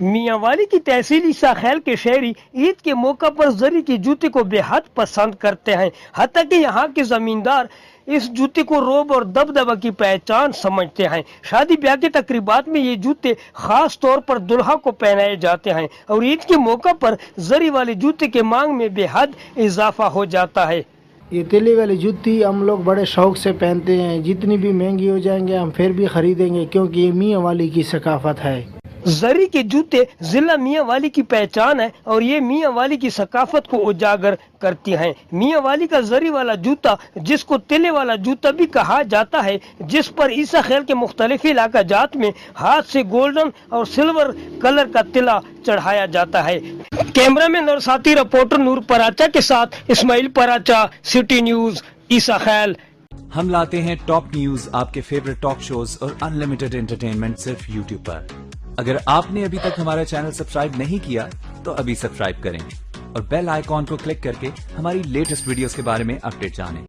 میاں والی کی تحصیل عیسیٰ خیل کے شہری عید کے موقع پر زری کے جوتے کو بے حد پسند کرتے ہیں، حتیٰ کہ یہاں کے زمیندار اس جوتے کو روب اور دبدبہ کی پہچان سمجھتے ہیں۔ شادی بیاہ کے تقریبات میں یہ جوتے خاص طور پر دلہا کو پہنائے جاتے ہیں اور عید کے موقع پر زری والے جوتے کے مانگ میں بے حد اضافہ ہو جاتا ہے۔ یہ تیلے والی جوتی ہم لوگ بڑے شوق سے پہنتے ہیں، جتنی بھی مہنگی ہو جائیں گے ہم پھر بھی خریدیں گے کیونکہ یہ میاں والی کی ثقافت ہے۔ زری کے جوتے ضلع میاں والی کی پہچان ہے اور یہ میاں والی کی ثقافت کو اجاگر کرتی ہیں۔ میاں والی کا زری والا جوتا، جس کو تلے والا جوتا بھی کہا جاتا ہے، جس پر عیسیٰ خیل کے مختلف علاقہ جات میں ہاتھ سے گولڈن اور سلور کلر کا تلا چڑھایا جاتا ہے۔ کیمرہ مین اور ساتھی رپورٹر نور پراچا کے ساتھ اسماعیل پراچا، سٹی نیوز، عیسیٰ خیل۔ ہم لاتے ہیں ٹاپ نیوز، آپ کے فیورٹ ٹاک شوز اور انلمیٹڈ انٹرٹینمنٹ صرف یوٹیوب پر۔ اگر آپ نے ابھی تک ہمارا چینل سبسکرائب نہیں کیا تو ابھی سبسکرائب کریں اور بیل آئیکن کو کلک کر کے ہماری لیٹسٹ ویڈیوز کے بارے میں اپڈیٹ جانیں۔